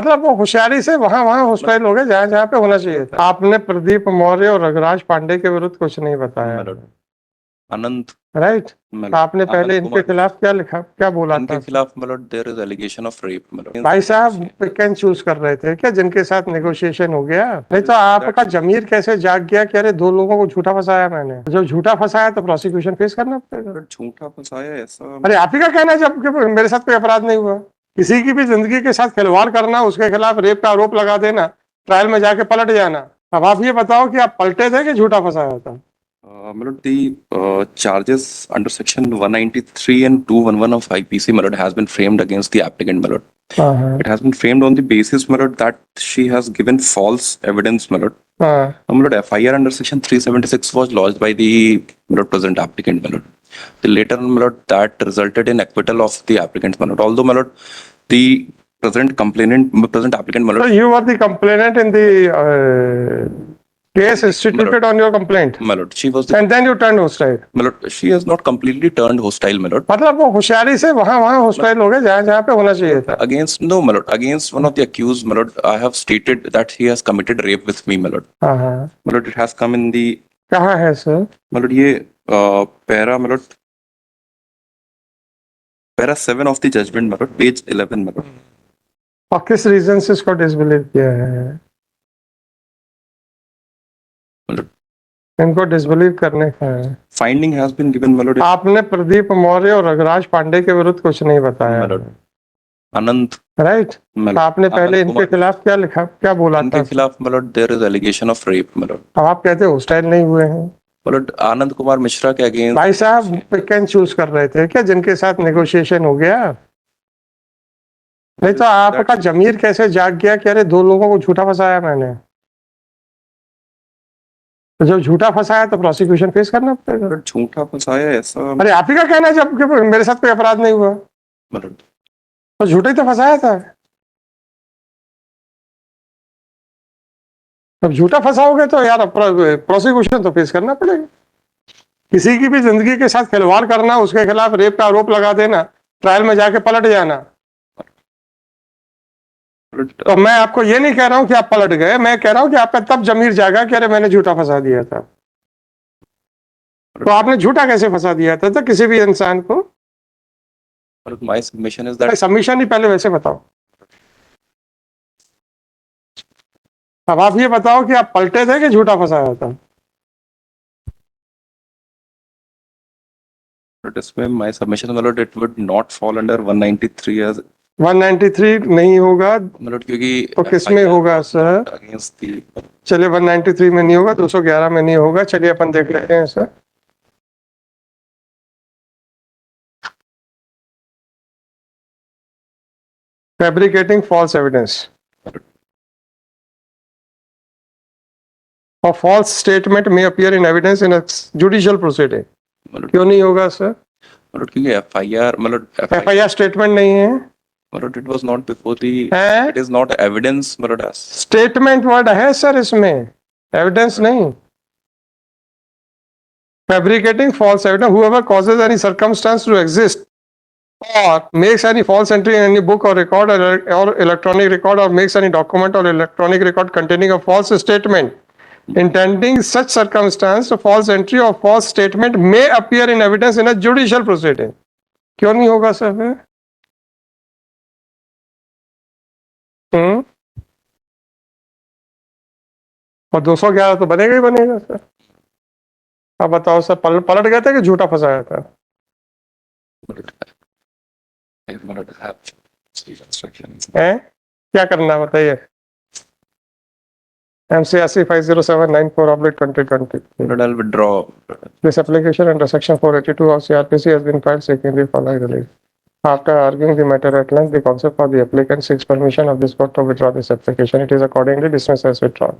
मतलब वो होशियारी से वहां वहां हॉस्टाइल हो गए जहां जहां पे होना चाहिए था। आपने प्रदीप मौर्य और रघुराज पांडे के विरुद्ध कुछ नहीं बताया, अनंत राइट? आपने आनंद पहले इनके कुमार खिलाफ क्या लिखा, क्या बोला इनके था? खिलाफ there is allegation of rape भाई साहब पिक एंड चूज कर रहे थे क्या जिनके साथ नेगोशिएशन हो गया? नहीं तो आपका जमीर कैसे जाग गया कि अरे दो लोगों को झूठा फंसाया मैंने? जब झूठा फंसाया तो प्रोसिक्यूशन फेस करना पड़ेगा। झूठा फंसाया ऐसा अरे आप ही का कहना है जब कि मेरे साथ कोई अपराध नहीं हुआ। किसी की भी जिंदगी के साथ खिलवाड़ करना, उसके खिलाफ रेप का आरोप लगा देना, ट्रायल में जाके पलट जाना। अब आप ये बताओ कि आप पलटे थे कि झूठा फंसाया था? the charges under section 193 and 211 of IPC has been framed against the applicant. हाँ It has been framed on the basis that she has given false evidence. हाँ। FIR under section 376 was lodged by the present applicant. The later that resulted in acquittal of the applicant. Although the present applicant. So you were the complainant in the case instituted on your complaint, She was and then you turned hostile. she has not completely turned hostile. मतलब वो होशियारी से वहां वहां hostile हो गए जहां जहां पे होना चाहिए था। Against one of the accused, I have stated that he has committed rape with me. हाँ हाँ। It has come in the कहाँ है सर? ये para para 7 of the judgment, page 11. और किस रीजन से इसको डिसबिलीव किया है? इनको डिसबिलीव करने का है। Finding has been given. आपने प्रदीप मौर्य और रघुराज पांडे के विरुद्ध कुछ नहीं बताया, अनंत, राइट? आपने पहले इनके खिलाफ क्या लिखा, क्या बोला था? इनके खिलाफ there is allegation of rape. अब आप कहते हॉस्टाइल नहीं हुए हैं। आनंद कुमार मिश्रा के अगेंस्ट भाई साहब पिक एंड चूज कर रहे थे क्या जिनके साथ नेगोशिएशन हो गया? नहीं तो आपका जमीर कैसे जाग गया कि अरे दो लोगों को झूठा फंसाया मैंने? तो जब झूठा फंसाया तो प्रोसिक्यूशन फेस करना पड़ेगा। झूठा फंसाया ऐसा अरे आप ही का कहना है जब कि मेरे साथ कोई अपराध नहीं हुआ, तो झूठा ही तो फंसाया था। अब झूठा फंसाओगे तो यार प्रोसिक्यूशन तो फेस करना पड़ेगा। किसी की भी जिंदगी के साथ खिलवाड़ करना, उसके खिलाफ रेप का आरोप लगा देना, ट्रायल में जाके पलट जाना। तो मैं आपको ये नहीं कह रहा हूं कि आप पलट गए, मैं कह रहा हूं कि आपका तब जमीर जागा कि अरे मैंने झूठा फंसा दिया था। तो आपने झूठा कैसे फंसा दिया था तो किसी भी इंसान को? My submission is that submission ही पहले वैसे बताओ। अब आप ये बताओ कि आप पलटे थे कि झूठा फंसाया था? my submission it would not fall under 193 as 193 नहीं होगा क्योंकि तो किसमें होगा सर? चलिए 193 में नहीं होगा, 211 में नहीं होगा। चलिए अपन देख लेते हैं सर। फैब्रिकेटिंग फॉल्स एविडेंस और फॉल्स स्टेटमेंट में appear in evidence in judicial proceeding. क्यों नहीं होगा सर? क्योंकि एफआईआर स्टेटमेंट नहीं है। it was not before the है? it is not evidence statement word है सर इसमें, एविडेंस नहीं। Fabricating false evidence, whoever causes any circumstance to exist or makes any false entry in any book or record or electronic record or makes any document or electronic record containing a false statement intending such circumstance, a false entry or false statement may appear in evidence in a judicial proceeding। क्यों नहीं होगा sir? और 211 तो बनेगा ही बनेगा sir. अब बताओ sir, पलट गए थे कि झूठा फंसाया था? है? क्या करना बताइए? MCRC 50794/2020. I'll withdraw This application under section 482 of CRPC has been filed seeking the following relief. After arguing the matter at length, the counsel for the applicant seeks permission of this court to withdraw this application. It is accordingly dismissed as withdrawn.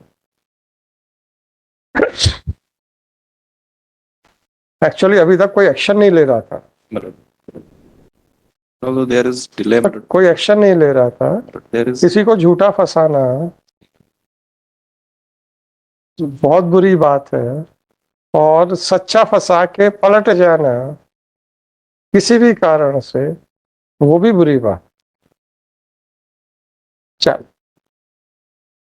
Actually अभी तक कोई action नहीं ले रहा था। there is delay, कोई action नहीं ले रहा था। किसी को झूठा फंसाना बहुत बुरी बात है, और सच्चा फंसा के पलट जाना किसी भी कारण से वो भी बुरी बात।